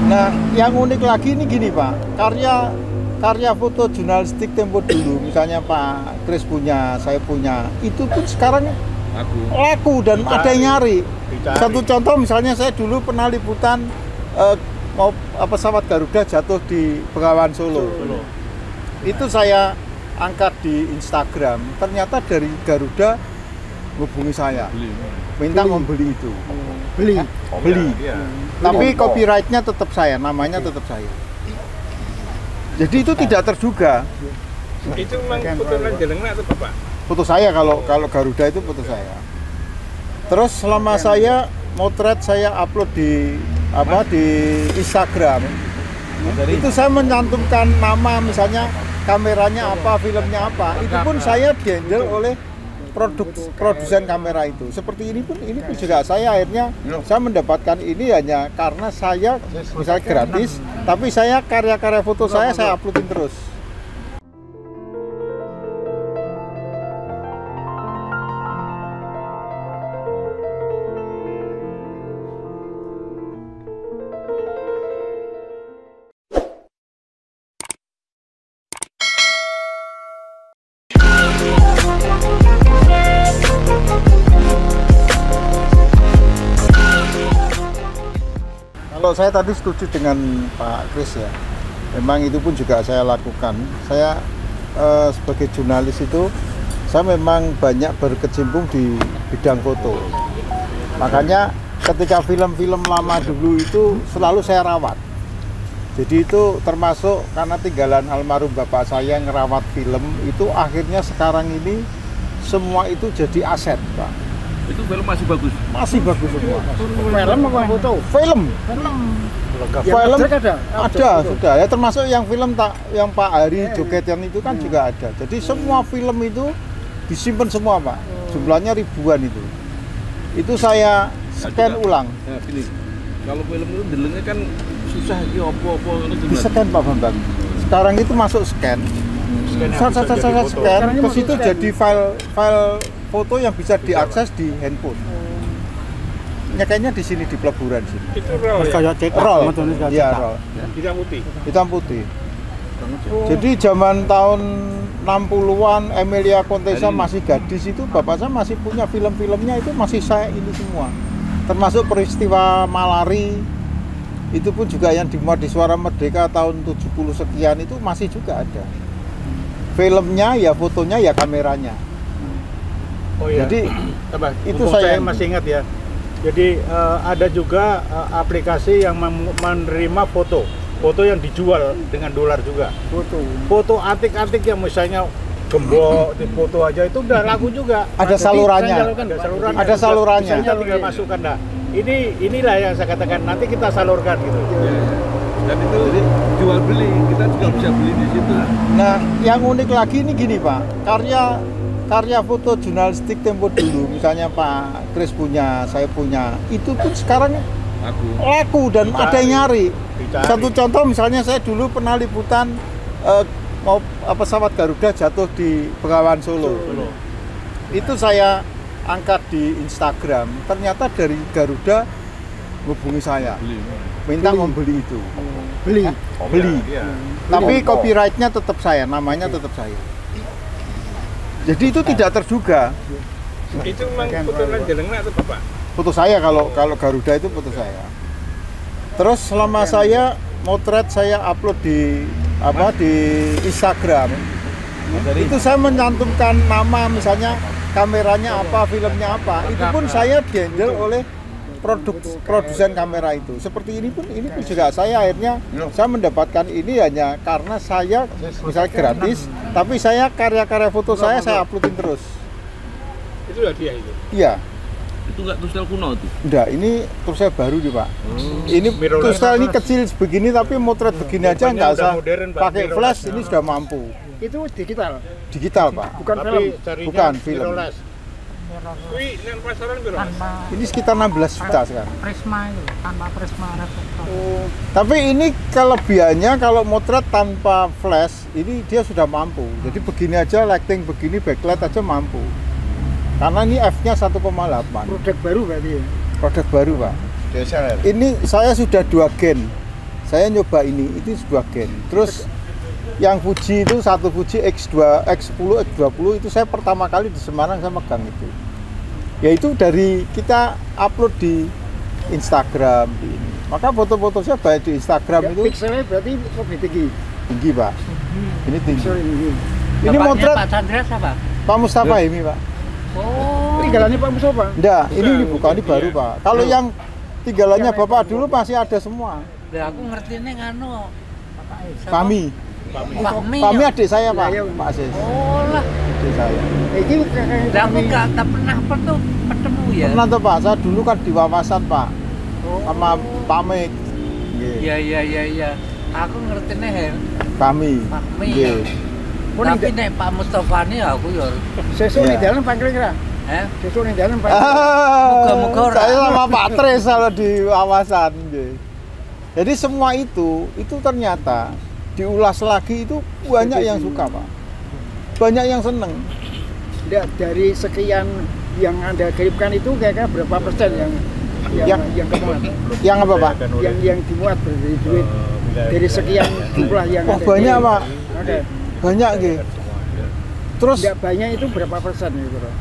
Nah, yang unik lagi ini gini Pak, karya foto jurnalistik tempo dulu, misalnya Pak Kris punya, saya punya, itu pun sekarang laku dan ada yang nyari. Satu contoh misalnya saya dulu pernah liputan pesawat Garuda jatuh di Bengawan Solo. Itu saya angkat di Instagram, ternyata dari Garuda hubungi saya, minta membeli itu. Beli. Tapi copyrightnya tetap saya, namanya tetap saya. Jadi itu tidak terduga. Itu memang foto lanjelengna atau Bapak? Foto saya, kalau Garuda itu foto saya. Terus selama saya motret, saya upload di Instagram. Itu saya mencantumkan nama, misalnya kameranya apa, filmnya apa. Itu pun saya dihandle oleh produsen kamera itu. Seperti ini pun juga saya akhirnya saya mendapatkan ini hanya karena saya misalnya gratis, tapi saya karya-karya foto saya uploadin terus. Kalau saya tadi setuju dengan Pak Kris ya, memang itu pun juga saya lakukan. Saya sebagai jurnalis itu, saya memang banyak berkecimpung di bidang foto. Makanya ketika film-film lama dulu itu selalu saya rawat. Jadi itu termasuk karena tinggalan almarhum bapak saya ngerawat film, itu akhirnya sekarang ini semua itu jadi aset Pak. Itu film masih bagus? Masih bagus semua. Film apa foto? Film ada sudah ya, termasuk yang yang Pak Hari jogetan itu kan juga ada. Jadi semua film itu disimpan semua Pak, jumlahnya ribuan itu. Itu saya scan ulang. Ya, gini. Kalau film itu delengnya kan susah iki opo-opo di scan Pak Bambang. Sekarang itu masuk scan. Scan ke situ jadi file foto yang bisa diakses di handphone. Kayaknya di sini di peleburan sini. Itu roll. Ya, roll. Hitam putih. Jadi zaman tahun 60-an Emilia Contessa masih gadis itu bapak saya masih punya film-filmnya, itu masih saya ini semua. Termasuk peristiwa Malari itu pun juga yang dimuat di Suara Merdeka tahun 70 sekian itu masih juga ada. Filmnya ya, fotonya ya, kameranya. Oh iya. Jadi itu saya masih ingat ya. Jadi ada juga aplikasi yang menerima foto yang dijual dengan dolar juga. Foto antik-antik yang misalnya gembok di foto aja itu udah laku juga. Ada salurannya. Ada salurannya. Misalnya tinggal masukkan dah. Inilah yang saya katakan, nanti kita salurkan gitu. Dan itu jual beli, kita juga bisa beli di situ. Nah, yang unik lagi ini gini Pak, karya foto jurnalistik tempo dulu, misalnya Pak Kris punya, saya punya, itu pun sekarang laku dan ada yang nyari. Satu contoh misalnya saya dulu pernah liputan pesawat Garuda jatuh di Bengawan Solo. Itu saya angkat di Instagram, ternyata dari Garuda hubungi saya, minta membeli itu. Beli. Tapi copyrightnya tetap saya, namanya tetap saya. Jadi itu tidak terduga. Itu memang foto lanjelengna atau Bapak? Foto saya, kalau Garuda itu foto saya. Terus selama saya motret, saya upload di Instagram. Itu saya mencantumkan nama, misalnya kameranya apa, filmnya apa. Itu pun saya dihandle oleh produsen kamera itu. Seperti ini pun juga saya akhirnya saya mendapatkan ini hanya karena saya misalnya gratis, tapi saya karya-karya foto saya uploadin terus. Itu hadiah itu? Iya. Itu nggak tusel kuno itu? Enggak, ini tusel baru nih Pak. Ini tusel ini kecil begini, tapi motret begini aja nggak usah pakai flash, ini sudah mampu. Itu digital? Digital Pak. Bukan film. Ini sekitar 16 juta sekarang. Prisma itu, tanpa prisma reflektor. Tapi ini kelebihannya kalau motret tanpa flash, ini dia sudah mampu. Jadi begini aja, lighting begini, backlight aja mampu. Karena ini F-nya 1,8. Produk baru berarti ya? Produk baru Pak. DSLR. Ini saya sudah 2 gen. saya nyoba ini, itu sebuah gen. Terus yang Fuji itu satu Fuji X2, X10, X20 itu saya pertama kali di Semarang saya megang itu. Yaitu dari kita upload di Instagram di ini. Maka foto-foto saya banyak di Instagram Ya, itu pikselnya berarti lebih tinggi. tinggi, Pak. Ini tinggi. Piksel ini. Ini Bapaknya motret Pak Chandra siapa? Pak Mustafa ini, Pak. Oh. Tinggalannya Pak Mustafa. Enggak, ini bukan, ini baru, Pak. Kalau yang tinggalannya Yang Bapak itu dulu masih ada semua. Lah aku ngertine nganu. Siapa? Kami. Fahmi. Kami adik saya, Pak. Ya, ya. Pak Aziz. Oh lah. Adik saya. Iki kakaknya Lah aku kami. gak pernah ketemu ya. Pernah tuh, Pak. Saya dulu kan di wawasan, Pak. Sama Pak Mek. Nggih. Iya. Aku ngertine Kami. Fahmi. Nggih. Tapi nek Pak Mustafa ini aku ya. Sesuk Iya. ning dalan panggil kira. Sesuk ning dalan panggil. Muga-muga ora. Saya sama Pak Tres kalau di wawasan. Nggih. Jadi semua itu ternyata diulas lagi itu banyak yang suka, Pak. Banyak yang seneng. Nggak, dari sekian yang Anda kirimkan itu kira-kira berapa persen yang kemuat? Yang apa, Pak? Yang dimuat dari duit dari sekian jumlah yang Oh, ada banyak, di- Pak. Oke. Banyak, nggih. Terus Nggak banyak itu berapa persen gitu loh?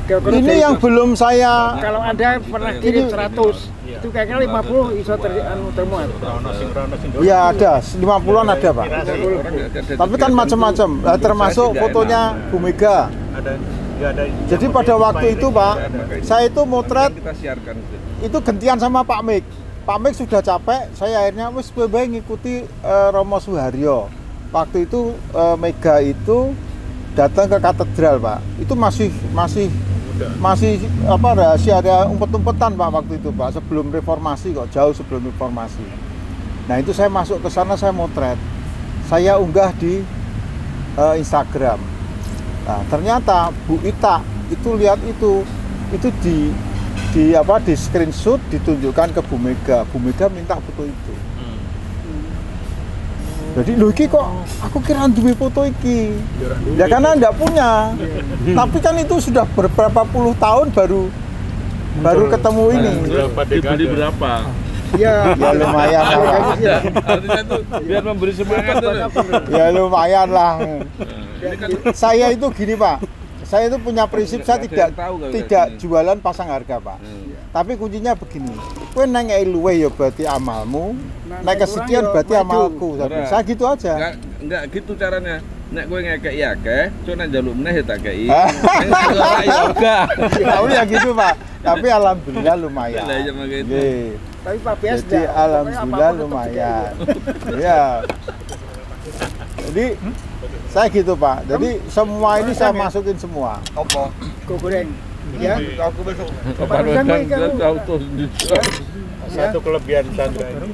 Kira-kira ini dari- yang belum saya kalau Anda pernah kirim 100 itu kayaknya 50 bisa termuat. ya ada 50-an ada, Pak. Tapi kan macam-macam. Nah, termasuk fotonya Bu Mega. Jadi pada waktu itu, Pak, saya itu motret Kita siarkan itu. itu gentian sama Pak Mik. Pak Mik sudah capek, saya akhirnya wis bae ngikuti Romo Suharyo. Waktu itu Mega itu datang ke katedral, Pak. Itu masih apa rahasia, ada umpet-umpetan, Pak, waktu itu, Pak, sebelum reformasi kok, jauh sebelum reformasi. Nah, itu saya masuk ke sana, saya motret. Saya unggah di Instagram. Nah, ternyata Bu Ita itu lihat itu di screenshot, ditunjukkan ke Bu Mega. Bu Mega minta foto itu. Jadi lho iki kok aku kira duwe foto iki. Ya karena enggak punya. Tapi kan itu sudah beberapa puluh tahun baru ketemu ini. Dibeli berapa? Ya, Ya lumayan lah. Artinya tuh biar memberi semangat tuh. Ya lumayan lah. Ini kan Saya itu gini, Pak. Saya itu punya prinsip, saya Nggak ada yang tidak tahu kalau tidak kayak gini. jualan pasang harga, Pak. Tapi kuncinya begini, kowe nang luwe ya berarti amalmu, naik kesekian kurang ya berarti maju. amalku. Ora. Saya gitu aja. enggak gitu caranya. Nek kowe ngekeki akeh, cuma nang njaluk meneh ya tak kei. Ah. Nek ora ya ora. Tapi ya gitu, Pak. Tapi alhamdulillah lumayan. Lah, iya, makanya itu. Nggih. tapi Pak Bias Jadi enggak. alhamdulillah Pokoknya apapun lumayan. Ya. Jadi saya gitu, Pak. Jadi semua ini saya masukin semua. tetap go goreng. Ya. Aku besok Pak Rusdan, kan kamu- auto Satu kelebihan Chandra ini,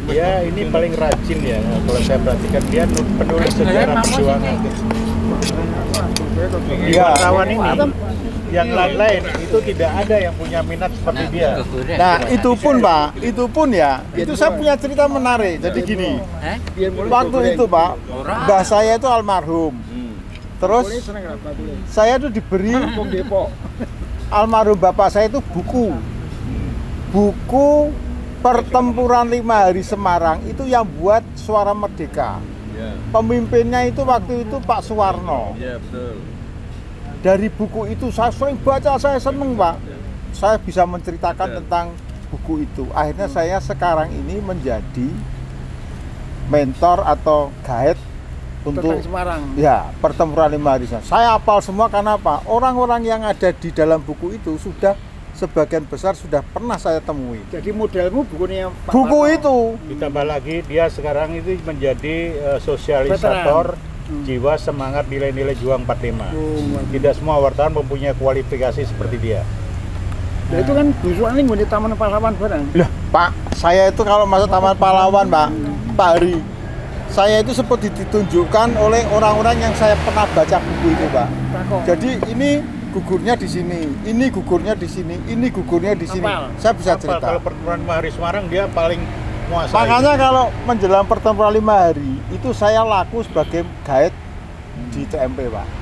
dia ini paling rajin ya. Kalau saya perhatikan dia penulis sejarah perjuangan. Di Iya. wartawan ini, yang lain-lain itu tidak ada yang punya minat seperti dia. Nah, itu pun, Pak, itu pun ya, itu saya punya cerita menarik. Jadi gini, Biar mulai go waktu goreng. itu, Pak, mbah saya itu almarhum. Terus Boleh seneng nggak, Pak Boleh? saya itu diberi Kampung Depok. almarhum bapak saya itu buku pertempuran 5 hari Semarang itu yang buat Suara Merdeka. Ya. Pemimpinnya itu waktu itu Pak Suwarno. Ya, betul. Dari buku itu saya sering baca, saya seneng, Pak. Saya bisa menceritakan tentang buku itu. Akhirnya saya sekarang ini menjadi mentor atau guide untuk Tentang Semarang. ya pertempuran 5 hari Semarang. Saya hafal semua karena apa? Orang-orang yang ada di dalam buku itu sudah sebagian besar sudah pernah saya temui. Jadi modelmu bukunya Pak Buku Marno. itu Ditambah lagi dia sekarang itu menjadi sosialisator jiwa semangat nilai-nilai juang 45. Tidak semua wartawan mempunyai kualifikasi seperti dia. Nah, itu kan busuan ini di Taman Pahlawan barang. Lah, Pak, saya itu kalau masuk Taman Pahlawan, Pak Hari, saya itu seperti ditunjukkan oleh orang-orang yang saya pernah baca buku itu, Pak. Takok. Jadi ini gugurnya di sini, ini gugurnya di sini, ini gugurnya di sini. Hafal. Saya bisa Apa, cerita. kalau pertempuran 5 hari Semarang dia paling menguasai. Makanya kalau menjelang pertempuran 5 hari itu saya laku sebagai guide di TMP, Pak.